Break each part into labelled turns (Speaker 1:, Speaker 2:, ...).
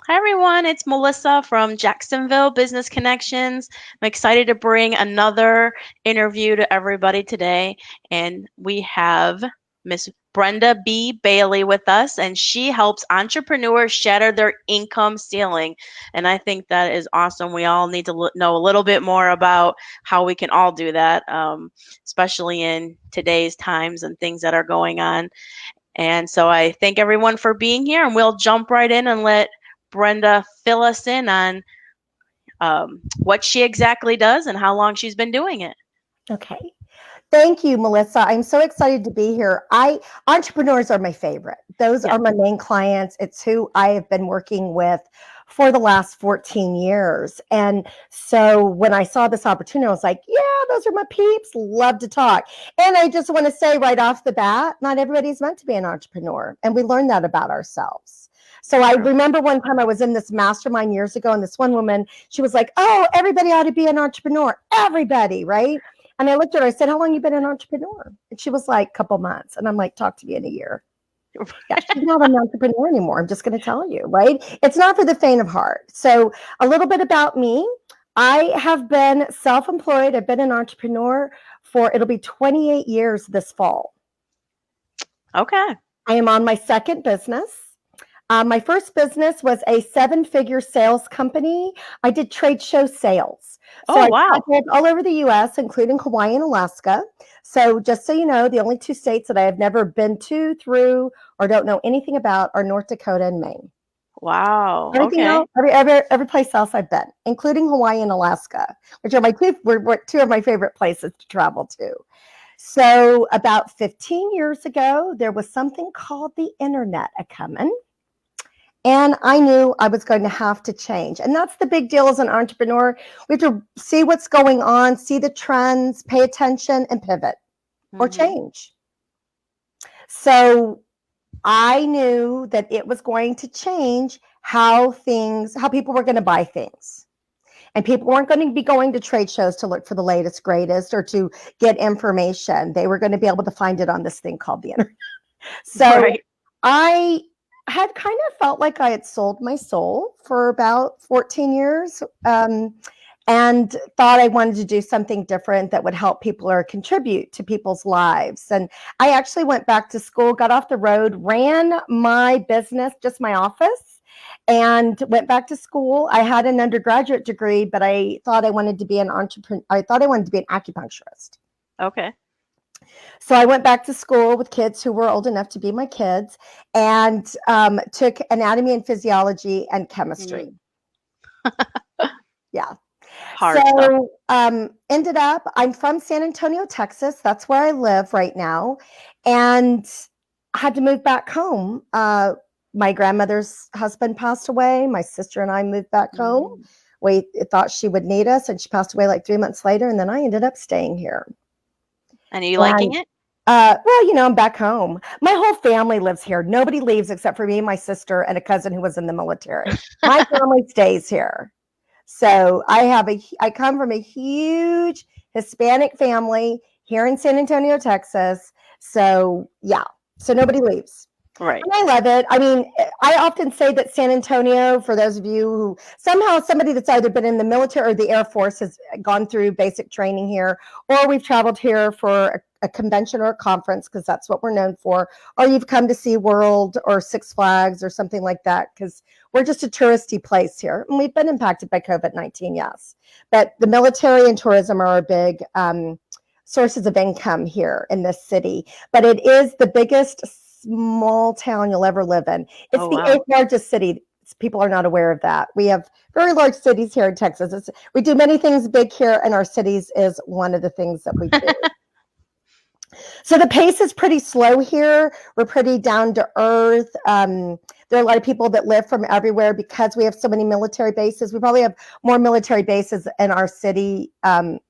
Speaker 1: Hi everyone, it's Melissa from Jacksonville Business Connections. I'm excited to bring another interview to everybody today, and we have Miss Brenda B Bailey with us, and she helps entrepreneurs shatter their income ceiling. And I think that is awesome. We all need to know a little bit more about how we can all do that, especially in today's times and things that are going on. And so I thank everyone for being here, and we'll jump right in and let Brenda fill us in on what she exactly does and how long she's been doing it.
Speaker 2: Okay. Thank you, Melissa. I'm so excited to be here. Entrepreneurs are my favorite. Those
Speaker 1: Yeah.
Speaker 2: are my main clients. It's who I have been working with for the last 14 years. And so when I saw this opportunity, I was like, yeah, those are my peeps. Love to talk. And I just want to say right off the bat, not everybody's meant to be an entrepreneur. And we learn that about ourselves. So I
Speaker 1: True.
Speaker 2: remember one time I was in this mastermind years ago, and this one woman, she was like, oh, everybody ought to be an entrepreneur. Everybody, right? And I looked at her, I said, how long you been an entrepreneur? And she was like, couple months. And I'm like, talk to me in a year. Yeah, she's not an entrepreneur anymore. I'm just going to tell you, right? It's not for the faint of heart. So a little bit about me. I have been self-employed. I've been an entrepreneur it'll be 28 years this fall.
Speaker 1: Okay.
Speaker 2: I am on my second business. My first business was a seven-figure sales company. I did trade show sales. So
Speaker 1: Oh,
Speaker 2: I
Speaker 1: wow.
Speaker 2: traveled all over the US, including Hawaii and Alaska. So just so you know, the only two states that I have never been to, through, or don't know anything about are North Dakota and Maine.
Speaker 1: Wow.
Speaker 2: Everything
Speaker 1: Okay.
Speaker 2: else, every place else I've been, including Hawaii and Alaska, which are were two of my favorite places to travel to. So about 15 years ago, there was something called the internet a coming. And I knew I was going to have to change. And that's the big deal as an entrepreneur. We have to see what's going on, see the trends, pay attention, and pivot or
Speaker 1: Hmm.
Speaker 2: change. So I knew that it was going to change how people were going to buy things. And people weren't going to be going to trade shows to look for the latest, greatest, or to get information. They were going to be able to find it on this thing called the internet. So
Speaker 1: Right.
Speaker 2: I had kind of felt like I had sold my soul for about 14 years, and thought I wanted to do something different that would help people or contribute to people's lives. And I actually went back to school, got off the road, ran my business, just my office, and went back to school. I had an undergraduate degree, but I thought I wanted to be an entrepreneur. I thought I wanted to be an acupuncturist.
Speaker 1: Okay.
Speaker 2: So I went back to school with kids who were old enough to be my kids, and took anatomy and physiology and chemistry.
Speaker 1: Mm.
Speaker 2: Yeah.
Speaker 1: Hard stuff.
Speaker 2: So ended up, I'm from San Antonio, Texas. That's where I live right now. And had to move back home. My grandmother's husband passed away. My sister and I moved back home.
Speaker 1: Mm.
Speaker 2: We thought she would need us, and she passed away like 3 months later. And then I ended up staying here.
Speaker 1: And are you liking
Speaker 2: And
Speaker 1: it?
Speaker 2: well, I'm back home. My whole family lives here. Nobody leaves except for me, my sister, and a cousin who was in the military. My family stays here. So I come from a huge Hispanic family here in San Antonio, Texas. So yeah, so nobody leaves.
Speaker 1: Right.
Speaker 2: And I love it. I mean, I often say that San Antonio, for those of you who somehow somebody that's either been in the military or the Air Force has gone through basic training here, or we've traveled here for a convention or a conference, because that's what we're known for, or you've come to SeaWorld or Six Flags or something like that, because we're just a touristy place here. And we've been impacted by COVID-19, yes. But the military and tourism are our big sources of income here in this city. But it is the biggest small town you'll ever live in. It's
Speaker 1: Oh,
Speaker 2: the
Speaker 1: wow.
Speaker 2: eighth largest city. People are not aware of that. We have very large cities here in Texas. We do many things big here, and our cities is one of the things that we do. So the pace is pretty slow here. We're pretty down to earth. There are a lot of people that live from everywhere because we have so many military bases. We probably have more military bases in our city than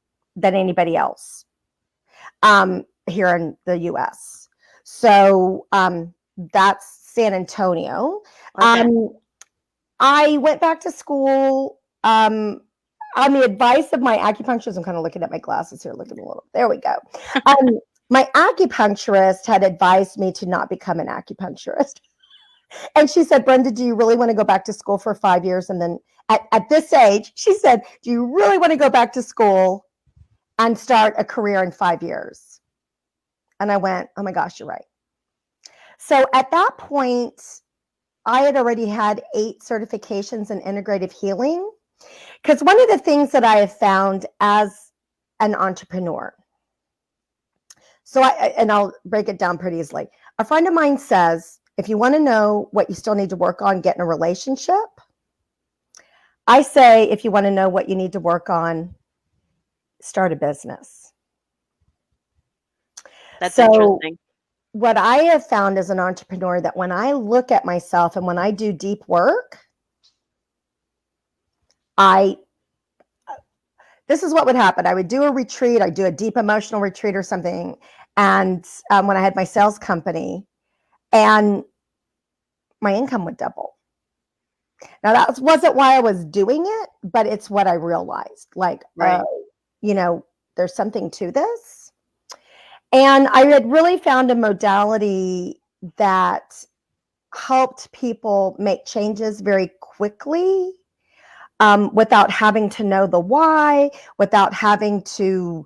Speaker 2: anybody else here in the US. So that's San Antonio.
Speaker 1: Okay.
Speaker 2: I went back to school on the advice of my acupuncturist. I'm kind of looking at my glasses here, looking a little. There we go. Um, my acupuncturist had advised me to not become an acupuncturist. And she said, Brenda, do you really want to go back to school for 5 years? And then at this age, she said, do you really want to go back to school and start a career in 5 years? And I went, oh my gosh, you're right. So at that point, I had already had 8 certifications in integrative healing. Because one of the things that I have found as an entrepreneur, and I'll break it down pretty easily. A friend of mine says, if you want to know what you still need to work on, get in a relationship. I say, if you want to know what you need to work on, start a business.
Speaker 1: That's
Speaker 2: So
Speaker 1: interesting.
Speaker 2: what I have found as an entrepreneur, that when I look at myself and when I do deep work, this is what would happen. I would do a retreat, I'd do a deep emotional retreat or something. And when I had my sales company, and my income would double. Now, that wasn't why I was doing it, but it's what I realized. Like,
Speaker 1: Right.
Speaker 2: there's something to this. And I had really found a modality that helped people make changes very quickly, without having to know the why, without having to,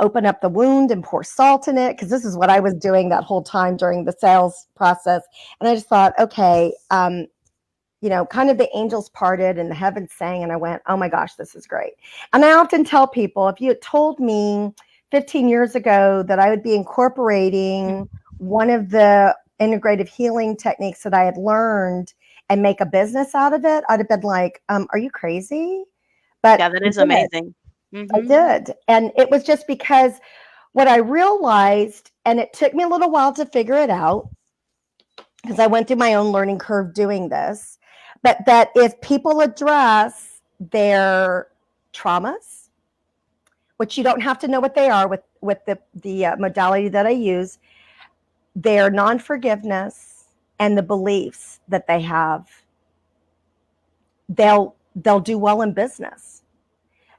Speaker 2: open up the wound and pour salt in it. Because this is what I was doing that whole time during the sales process. And I just thought, okay, kind of the angels parted and the heavens sang, and I went, oh my gosh, this is great. And I often tell people, if you had told me 15 years ago that I would be incorporating one of the integrative healing techniques that I had learned and make a business out of it, I'd have been like, are you crazy? But
Speaker 1: Yeah, that
Speaker 2: I
Speaker 1: is
Speaker 2: did.
Speaker 1: amazing.
Speaker 2: I
Speaker 1: Hmm.
Speaker 2: did. And it was just because what I realized, and it took me a little while to figure it out, because I went through my own learning curve doing this, but that if people address their traumas, which you don't have to know what they are with the modality that I use, their non-forgiveness and the beliefs that they have, they'll do well in business.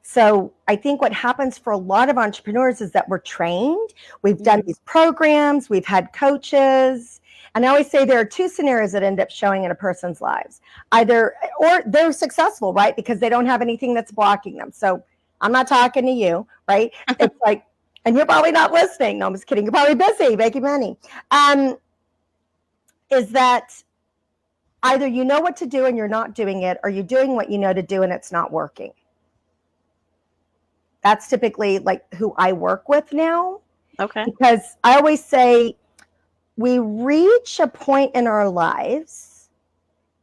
Speaker 2: So I think what happens for a lot of entrepreneurs is that we're trained, we've done these programs, we've had coaches. And I always say there are 2 scenarios that end up showing in a person's lives. Either, or they're successful, right? Because they don't have anything that's blocking them. So I'm not talking to you, right? It's like, and you're probably not listening. No, I'm just kidding. You're probably busy making money. Is that either you know what to do and you're not doing it, or you're doing what you know to do and it's not working. That's typically like who I work with now,
Speaker 1: Okay.
Speaker 2: because I always say we reach a point in our lives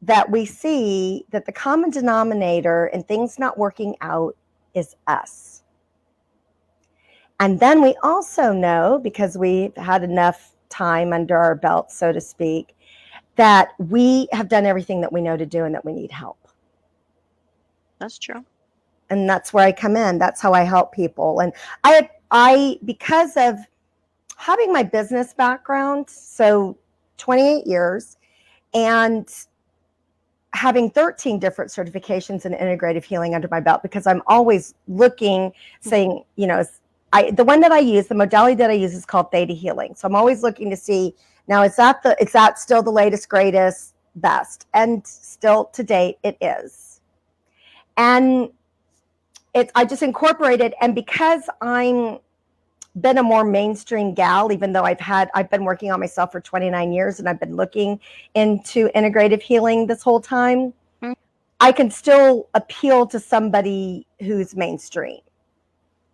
Speaker 2: that we see that the common denominator in things not working out is us. And then we also know, because we've had enough time under our belt, so to speak, that we have done everything that we know to do and that we need help.
Speaker 1: That's true.
Speaker 2: And that's where I come in. That's how I help people. And I because of having my business background, so 28 years, and having 13 different certifications in integrative healing under my belt, because I'm always looking, saying, the one that I use, the modality that I use is called theta healing. So I'm always looking to see, now, is that still the latest, greatest, best? And still to date, it is. And I just incorporated, and because I'm been a more mainstream gal, even though I've been working on myself for 29 years and I've been looking into integrative healing this whole time,
Speaker 1: Mm.
Speaker 2: I can still appeal to somebody who's mainstream,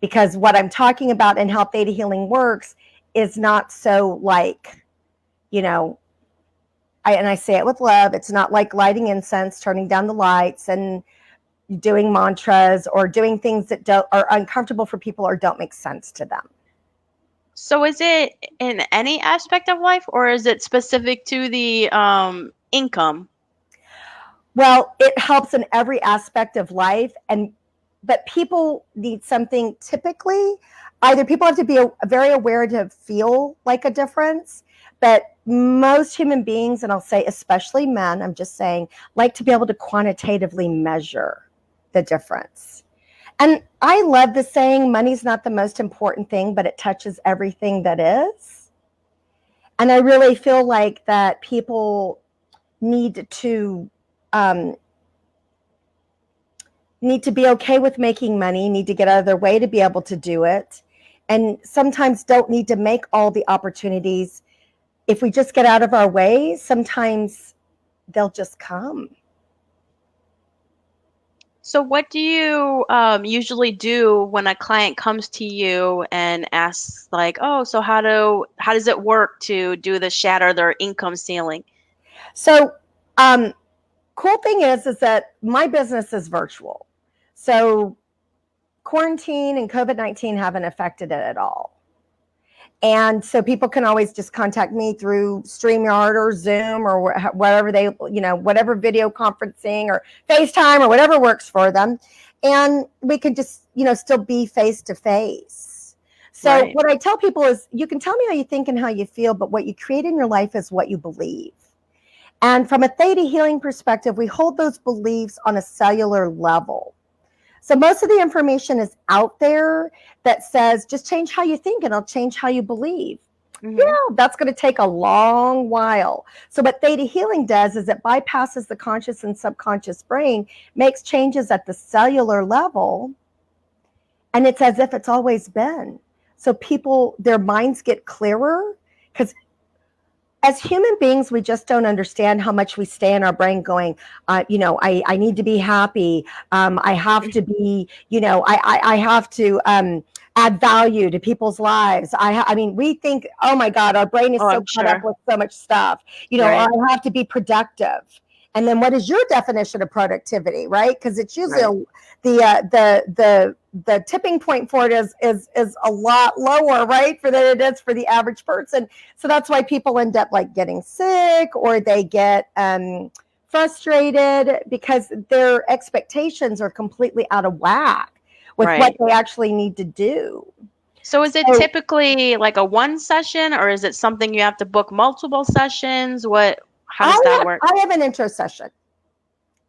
Speaker 2: because what I'm talking about and how theta healing works is not so like, and I say it with love, it's not like lighting incense, turning down the lights, and doing mantras or doing things that are uncomfortable for people or don't make sense to them.
Speaker 1: So is it in any aspect of life, or is it specific to the income?
Speaker 2: Well, it helps in every aspect of life, but people need something typically. Either people have to be very aware to feel like a difference, but most human beings, and I'll say especially men, I'm just saying, like to be able to quantitatively measure the difference. And I love the saying, money's not the most important thing, but it touches everything that is. And I really feel like that people need to um, need to be okay with making money, need to get out of their way to be able to do it, and sometimes don't need to make all the opportunities. If we just get out of our way, sometimes they'll just come.
Speaker 1: So what do you usually do when a client comes to you and asks like, "Oh, so how does it work to do the shatter their income ceiling?"
Speaker 2: So, cool thing is that my business is virtual. So quarantine and COVID-19 haven't affected it at all. And so people can always just contact me through StreamYard or Zoom or whatever they, whatever video conferencing or FaceTime or whatever works for them. And we can just, still be face to face. So
Speaker 1: Right.
Speaker 2: what I tell people is you can tell me how you think and how you feel, but what you create in your life is what you believe. And from a theta healing perspective, we hold those beliefs on a cellular level. So most of the information is out there that says just change how you think and it'll change how you believe.
Speaker 1: Mhm.
Speaker 2: Yeah, that's going to take a long while. So what theta healing does is it bypasses the conscious and subconscious brain, makes changes at the cellular level, and it's as if it's always been. So people, their minds get clearer because as human beings, we just don't understand how much we stay in our brain going, I need to be happy. I have to be, I have to add value to people's lives. I mean, we think, oh my God, our brain is
Speaker 1: Oh,
Speaker 2: so
Speaker 1: I'm
Speaker 2: caught up
Speaker 1: sure.
Speaker 2: with so much stuff,
Speaker 1: Right.
Speaker 2: I have to be productive. And then what is your definition of productivity, right? Because it's usually
Speaker 1: Right.
Speaker 2: the tipping point for it is a lot lower, right, for than it is for the average person. So that's why people end up like getting sick or they get frustrated because their expectations are completely out of whack with what
Speaker 1: Right.
Speaker 2: they actually need to do.
Speaker 1: So is it
Speaker 2: So
Speaker 1: typically like a one session or is it something you have to book multiple sessions? How does
Speaker 2: I
Speaker 1: that
Speaker 2: have
Speaker 1: work?
Speaker 2: I have an intro session,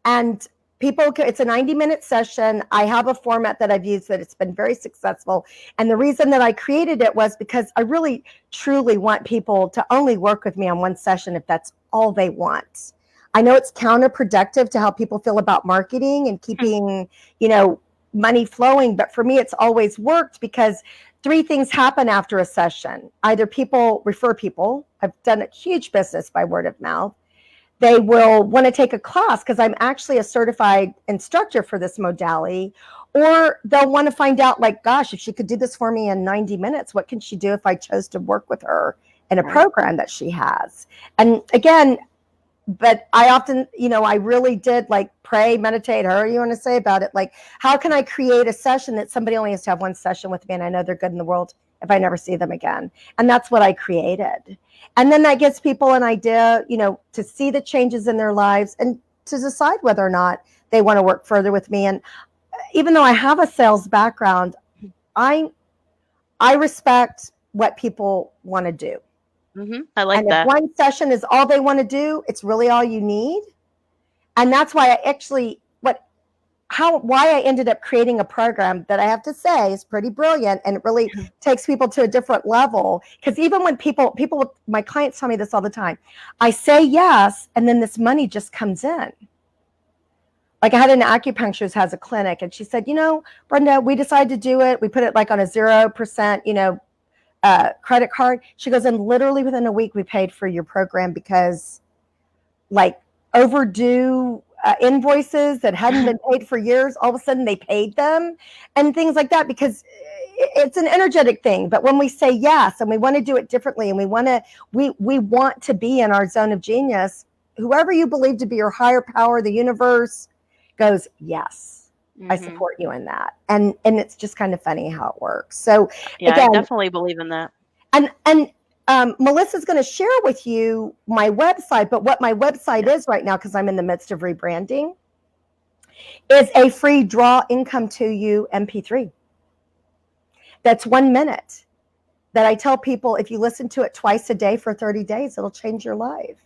Speaker 2: and it's a 90-minute session. I have a format that I've used that it's been very successful, and the reason that I created it was because I really truly want people to only work with me on one session if that's all they want. I know it's counterproductive to how people feel about marketing and keeping, you know, money flowing, but for me it's always worked because three things happen after a session. Either people refer people. I've done a huge business by word of mouth. They will want to take a class because I'm actually a certified instructor for this modality, or they'll want to find out, like, gosh, if she could do this for me in 90 minutes, what can she do if I chose to work with her in a
Speaker 1: Right.
Speaker 2: program that she has? And again, but I often, I really did like pray, meditate, however you want to say about it. Like, how can I create a session that somebody only has to have one session with me and I know they're good in the world if I never see them again? And that's what I created. And then that gives people an idea, to see the changes in their lives and to decide whether or not they want to work further with me. And even though I have a sales background, I I respect what people want to do.
Speaker 1: I
Speaker 2: And
Speaker 1: like
Speaker 2: if
Speaker 1: that.
Speaker 2: one session is all they want to do, it's really all you need. And that's why I actually why I ended up creating a program that I have to say is pretty brilliant and it really takes people to a different level. Because even when my clients tell me this all the time, I say yes, and then this money just comes in. Like I had an acupuncturist has a clinic, and she said, Brenda, we decided to do it. We put it like on a 0%, credit card. She goes, and literally within a week, we paid for your program because like overdue invoices that hadn't been paid for years, all of a sudden they paid them and things like that because it's an energetic thing. But when we say yes and we want to do it differently and we want to be in our zone of genius, whoever you believe to be your higher power, the universe goes, yes, I
Speaker 1: hmm
Speaker 2: support you in that. And it's just kind of funny how it works. So
Speaker 1: Yeah, I
Speaker 2: again,
Speaker 1: definitely believe in that.
Speaker 2: Melissa's going to share with you my website, but what my website is right now, because I'm in the midst of rebranding, is a free draw income to you MP3. That's 1 minute that I tell people if you listen to it twice a day for 30 days, it'll change your life.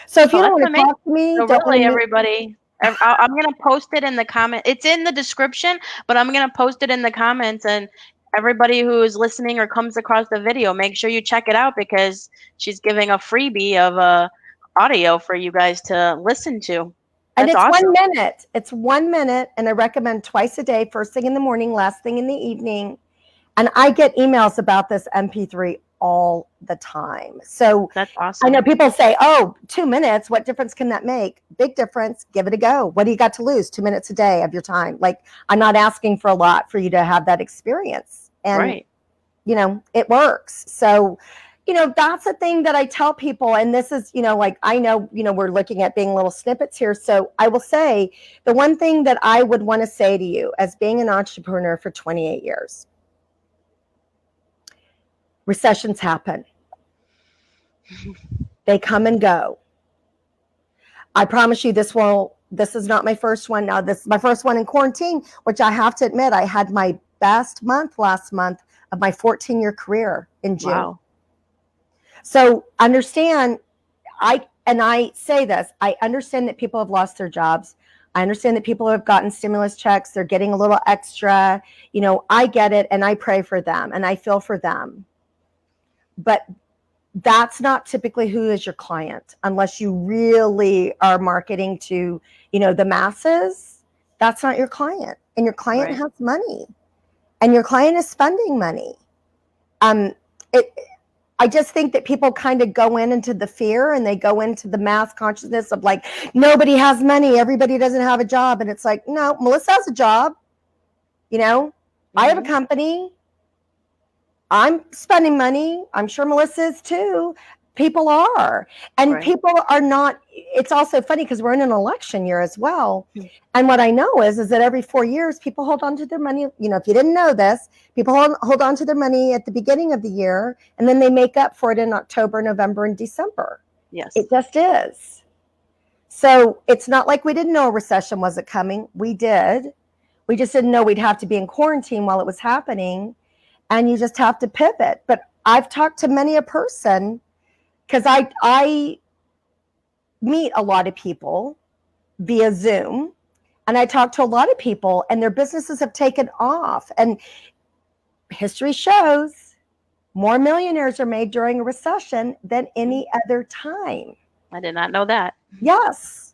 Speaker 2: So if
Speaker 1: Oh,
Speaker 2: you don't
Speaker 1: that's
Speaker 2: want to
Speaker 1: amazing.
Speaker 2: talk to me,
Speaker 1: So
Speaker 2: don't want to
Speaker 1: really,
Speaker 2: meet,
Speaker 1: everybody, I'm gonna post it in the comment. It's in the description, but I'm gonna post it in the comments, and everybody who is listening or comes across the video, make sure you check it out because she's giving a freebie of audio for you guys to listen to.
Speaker 2: And
Speaker 1: That's
Speaker 2: it's
Speaker 1: awesome.
Speaker 2: 1 minute. It's 1 minute. And I recommend twice a day, first thing in the morning, last thing in the evening. And I get emails about this MP3 all the time. So
Speaker 1: That's
Speaker 2: I know
Speaker 1: awesome.
Speaker 2: people say, oh, 2 minutes, what difference can that make? Big difference. Give it a go. What do you got to lose? 2 minutes a day of your time. Like, I'm not asking for a lot for you to have that experience. And,
Speaker 1: Right.
Speaker 2: it works. So, that's the thing that I tell people. And this is, like, I know, we're looking at being little snippets here. So I will say the one thing that I would want to say to you as being an entrepreneur for 28 years, recessions happen. They come and go. I promise you this is not my first one. Now, this is my first one in quarantine, which I have to admit, I had my best month last month of my 14-year career in June.
Speaker 1: Wow.
Speaker 2: So understand, I say this, I understand that people have lost their jobs. I understand that people have gotten stimulus checks. They're getting a little extra. I get it, and I pray for them, and I feel for them. But that's not typically who is your client unless you really are marketing to the masses. That's not your client, and your client
Speaker 1: Right.
Speaker 2: has money, and your client is spending money. It I just think that people kind of go into the fear, and they go into the mass consciousness of like, nobody has money, everybody doesn't have a job, and it's like, no, Melissa has a job. I have a
Speaker 1: Hmm.
Speaker 2: company. I'm spending money. I'm sure Melissa is too. People are. And
Speaker 1: Right.
Speaker 2: people are not. It's also funny because we're in an election year as well.
Speaker 1: Hmm.
Speaker 2: And what I know is that every 4 years, people hold on to their money. If you didn't know this, people hold on to their money at the beginning of the year, and then they make up for it in October, November, and December.
Speaker 1: Yes.
Speaker 2: It just is. So it's not like we didn't know a recession wasn't coming. We did. We just didn't know we'd have to be in quarantine while it was happening, and you just have to pivot. But I've talked to many a person because I meet a lot of people via Zoom, and I talk to a lot of people, and their businesses have taken off. And history shows more millionaires are made during a recession than
Speaker 1: Hmm.
Speaker 2: any other time.
Speaker 1: I did not know that.
Speaker 2: Yes.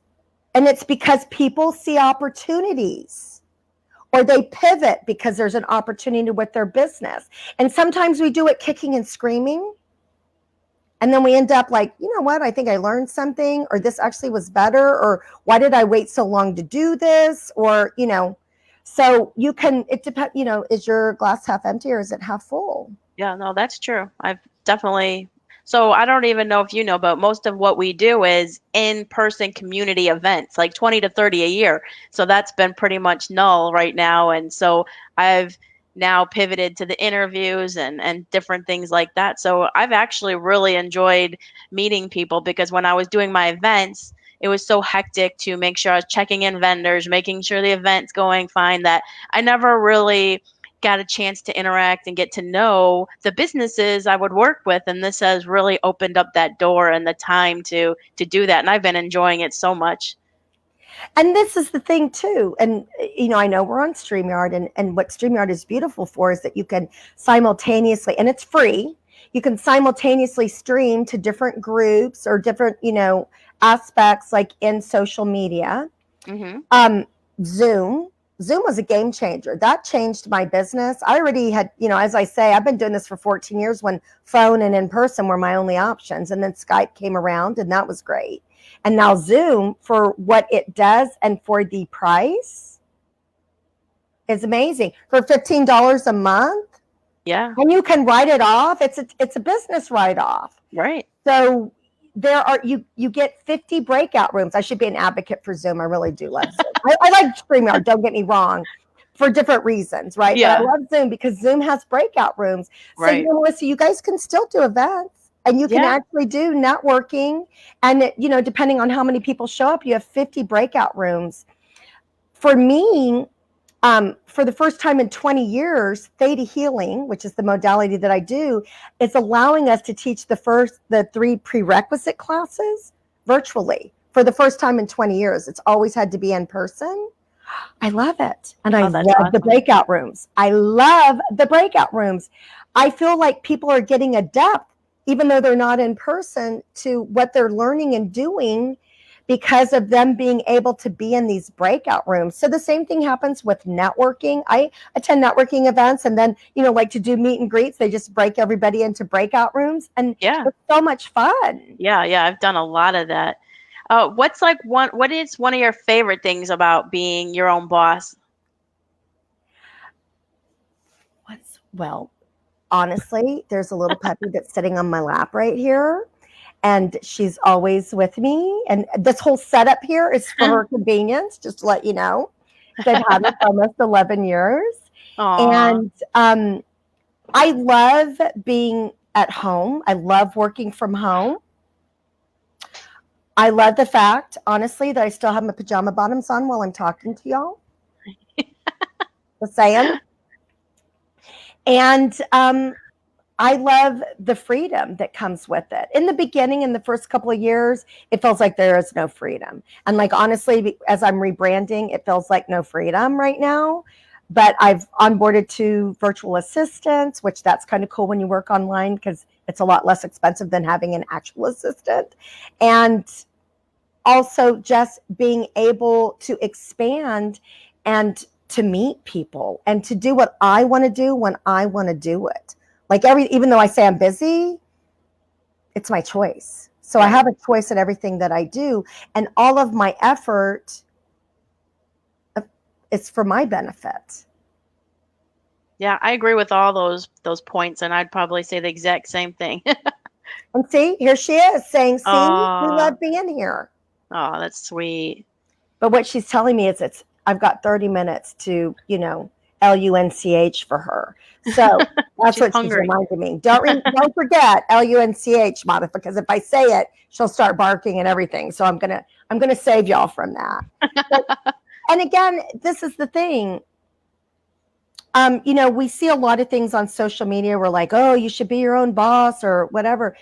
Speaker 2: And it's because people see opportunities, or they pivot because there's an opportunity with their business. And sometimes we do it kicking and screaming. And then we end up like, you know what? I think I learned something, or this actually was better, or why did I wait so long to do this? Or, so it depends, is your glass half empty or is it half full?
Speaker 1: Yeah, no, that's true. I've definitely. So I don't even know if you know, but most of what we do is in-person community events, like 20 to 30 a year. So that's been pretty much null right now. And so I've now pivoted to the interviews and different things like that. So I've actually really enjoyed meeting people because when I was doing my events, it was so hectic to make sure I was checking in vendors, making sure the event's going fine, that I never really got a chance to interact and get to know the businesses I would work with, and this has really opened up that door and the time to do that, and I've been enjoying it so much.
Speaker 2: And this is the thing too. And I know we're on StreamYard, and what StreamYard is beautiful for is that you can simultaneously, and it's free, you can simultaneously stream to different groups or different, aspects like in social media.
Speaker 1: Mhm.
Speaker 2: Um, Zoom. Zoom was a game changer. That changed my business. I already had, as I say, I've been doing this for 14 years when phone and in person were my only options. And then Skype came around, and that was great. And now Zoom, for what it does and for the price, is amazing. For $15 a month,
Speaker 1: Yeah.
Speaker 2: and you can write it off. It's a business write off.
Speaker 1: Right.
Speaker 2: So you get 50 breakout rooms. I should be an advocate for Zoom. I really do love Zoom. I like StreamYard, don't get me wrong, for different reasons, right? But I
Speaker 1: Yeah.
Speaker 2: love Zoom because Zoom has breakout rooms. So,
Speaker 1: Right.
Speaker 2: Melissa, you guys can still do events, and you can
Speaker 1: Yeah.
Speaker 2: actually do networking. And, depending on how many people show up, you have 50 breakout rooms. For me, for the first time in 20 years, theta healing, which is the modality that I do, is allowing us to teach the 3 prerequisite classes virtually for the first time in 20 years. It's always had to be in person. I love it. And I
Speaker 1: Oh, that's
Speaker 2: love the
Speaker 1: awesome.
Speaker 2: breakout rooms. I love the breakout rooms. I feel like people are getting a depth even though they're not in person, to what they're learning and doing because of them being able to be in these breakout rooms. So the same thing happens with networking. I attend networking events, and then, like to do meet and greets, they just break everybody into breakout rooms, and
Speaker 1: Yeah.
Speaker 2: it's so much fun.
Speaker 1: Yeah, yeah, I've done a lot of that. What is one of your favorite things about being your own boss?
Speaker 2: Well, honestly, there's a little puppy that's sitting on my lap right here, and she's always with me. And this whole setup here is for her convenience, just to let you know. I've had her for almost 11 years.
Speaker 1: Aw.
Speaker 2: And I love being at home. I love working from home. I love the fact, honestly, that I still have my pajama bottoms on while I'm talking to y'all. Just saying. And I love the freedom that comes with it. In the beginning, in the first couple of years, it feels like there is no freedom. And like, honestly, as I'm rebranding, it feels like no freedom right now. But I've onboarded 2 virtual assistants, which that's kind of cool when you work online because it's a lot less expensive than having an actual assistant. And also just being able to expand and to meet people and to do what I want to do when I want to do it. Like even though I say I'm busy, it's my choice. So I
Speaker 1: Right.
Speaker 2: have a choice in everything that I do, and all of my effort is for my benefit.
Speaker 1: Yeah, I agree with all those points, and I'd probably say the exact same thing.
Speaker 2: And see, here she is saying, "See, we
Speaker 1: Oh,
Speaker 2: love being here."
Speaker 1: oh, that's sweet.
Speaker 2: But what she's telling me is I've got 30 minutes to, LUNCH for her. So that's
Speaker 1: She's
Speaker 2: what she's
Speaker 1: hungry.
Speaker 2: reminding me. Don't forget LUNCH, Monica, because if I say it, she'll start barking and everything. So I'm gonna save y'all from that. But and again, this is the thing. We see a lot of things on social media. We're like, oh, you should be your own boss or whatever.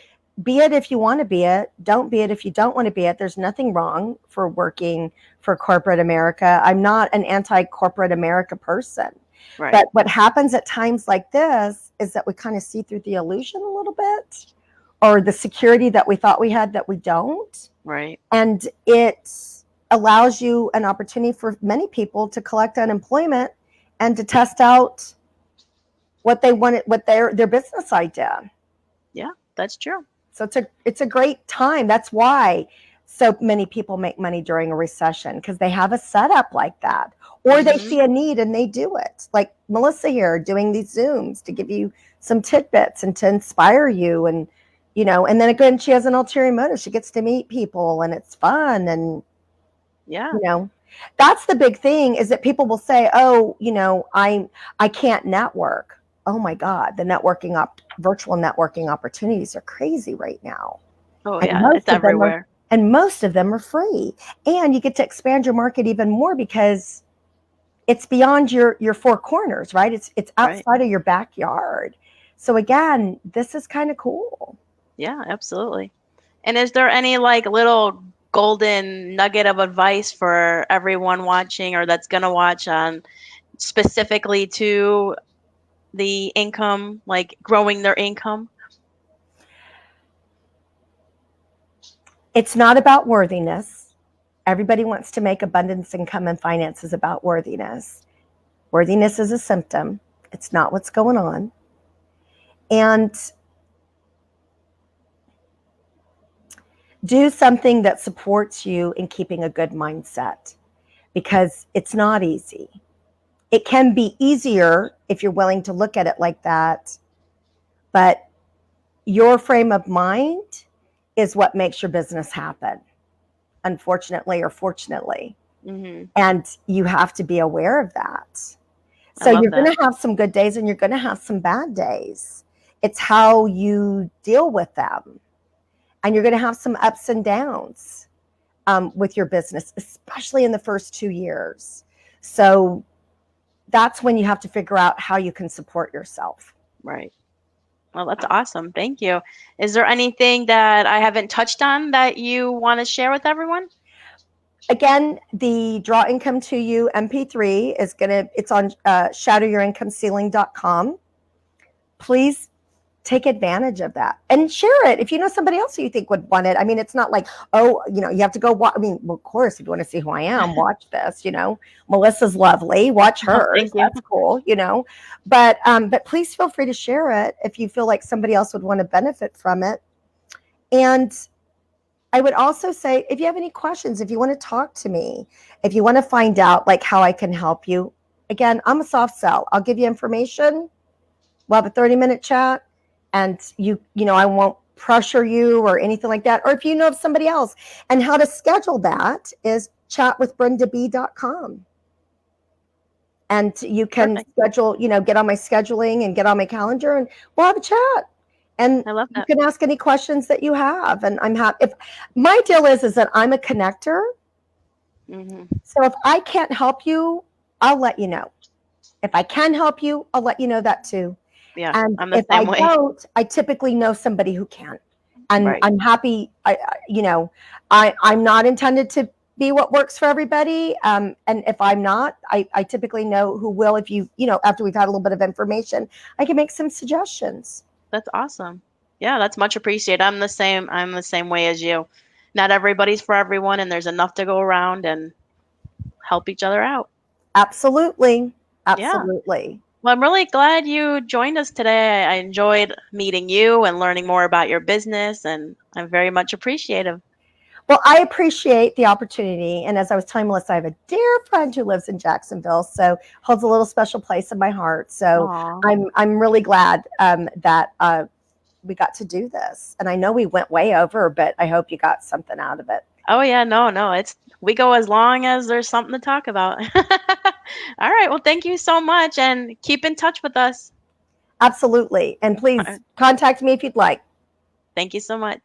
Speaker 2: Be it if you want to be it. Don't be it if you don't want to be it. There's nothing wrong for working for corporate America. I'm not an anti corporate America person.
Speaker 1: Right,
Speaker 2: But what happens at times like this is that we kind of see through the illusion a little bit, or the security that we thought we had that we don't.
Speaker 1: right.
Speaker 2: And it allows you an opportunity for many people to collect unemployment and to test out what they wanted, what their business idea.
Speaker 1: Yeah, that's true.
Speaker 2: So it's a great time. That's why so many people make money during a recession, because they have a setup like that, or they
Speaker 1: Hmm.
Speaker 2: see a need and they do it. Like Melissa here doing these Zooms to give you some tidbits and to inspire you, and then again, she has an ulterior motive. She gets to meet people and it's fun, and
Speaker 1: Yeah.
Speaker 2: you know that's the big thing, is that people will say, oh, I can't network. Oh my god, the virtual networking opportunities are crazy right now,
Speaker 1: Oh,
Speaker 2: and
Speaker 1: yeah, it's
Speaker 2: most of them are
Speaker 1: everywhere.
Speaker 2: and most of them are free, and you get to expand your market even more because it's beyond your 4 corners, right? It's
Speaker 1: Right.
Speaker 2: outside of your backyard. So again, this is kind of cool.
Speaker 1: Yeah, absolutely. And is there any like little golden nugget of advice for everyone watching or that's gonna watch on specifically to the income, like growing their income?
Speaker 2: It's not about worthiness. Everybody wants to make abundance, income, and finances about worthiness. Worthiness is a symptom, it's not what's going on. And do something that supports you in keeping a good mindset, because it's not easy. It can be easier if you're willing to look at it like that, but your frame of mind is what makes your business happen, unfortunately or fortunately.
Speaker 1: Hmm.
Speaker 2: And you have to be aware of that.
Speaker 1: I
Speaker 2: So
Speaker 1: love
Speaker 2: you're going
Speaker 1: that.
Speaker 2: to have some good days and you're going to have some bad days. It's how you deal with them. And you're going to have some ups and downs with your business, especially in the first 2 years. So that's when you have to figure out how you can support yourself.
Speaker 1: Right. Well, that's awesome. Thank you. Is there anything that I haven't touched on that you want to share with everyone?
Speaker 2: Again, the Draw Income to You MP3 it's on shatteryourincomeCeiling.com. Please take advantage of that and share it if you know somebody else who you think would want it. I mean, it's not like, oh, you have to go watch. I mean, well, of course, if you want to see who I am, watch this. Melissa's lovely. Watch
Speaker 1: Oh,
Speaker 2: hers.
Speaker 1: thank you.
Speaker 2: That's cool. But please feel free to share it if you feel like somebody else would want to benefit from it. And I would also say, if you have any questions, if you want to talk to me, if you want to find out like how I can help you, again, I'm a soft sell. I'll give you information. We'll have a 30-minute chat, and I won't pressure you or anything like that. Or if you know of somebody else, and how to schedule that is chatwithbrendab.com. And you can
Speaker 1: Perfect.
Speaker 2: schedule, get on my scheduling and get on my calendar, and we'll have a chat. And
Speaker 1: I love
Speaker 2: you
Speaker 1: that.
Speaker 2: can ask any questions that you have. And I'm happy. If my deal is that I'm a connector,
Speaker 1: Hmm.
Speaker 2: so if I can't help you, I'll let you know. If I can help you, I'll let you know that too.
Speaker 1: Yeah,
Speaker 2: And
Speaker 1: I'm the
Speaker 2: if
Speaker 1: same
Speaker 2: I
Speaker 1: way.
Speaker 2: don't, I typically know somebody who can. And
Speaker 1: Right.
Speaker 2: I'm happy. I'm not intended to be what works for everybody. And if I'm not, I typically know who will. If after we've had a little bit of information, I can make some suggestions.
Speaker 1: That's awesome. Yeah, that's much appreciated. I'm the same. I'm the same way as you. Not everybody's for everyone, and there's enough to go around and help each other out.
Speaker 2: Absolutely.
Speaker 1: Yeah.
Speaker 2: Absolutely.
Speaker 1: Well, I'm really glad you joined us today. I enjoyed meeting you and learning more about your business, and I'm very much appreciative.
Speaker 2: Well, I appreciate the opportunity. And as I was telling Melissa, I have a dear friend who lives in Jacksonville, so holds a little special place in my heart. So
Speaker 1: Aw.
Speaker 2: I'm really glad that we got to do this. And I know we went way over, but I hope you got something out of it.
Speaker 1: Oh yeah, no, no, it's we go as long as there's something to talk about. All right, well, thank you so much, and keep in touch with us.
Speaker 2: Absolutely. And please contact me if you'd like.
Speaker 1: Thank you so much.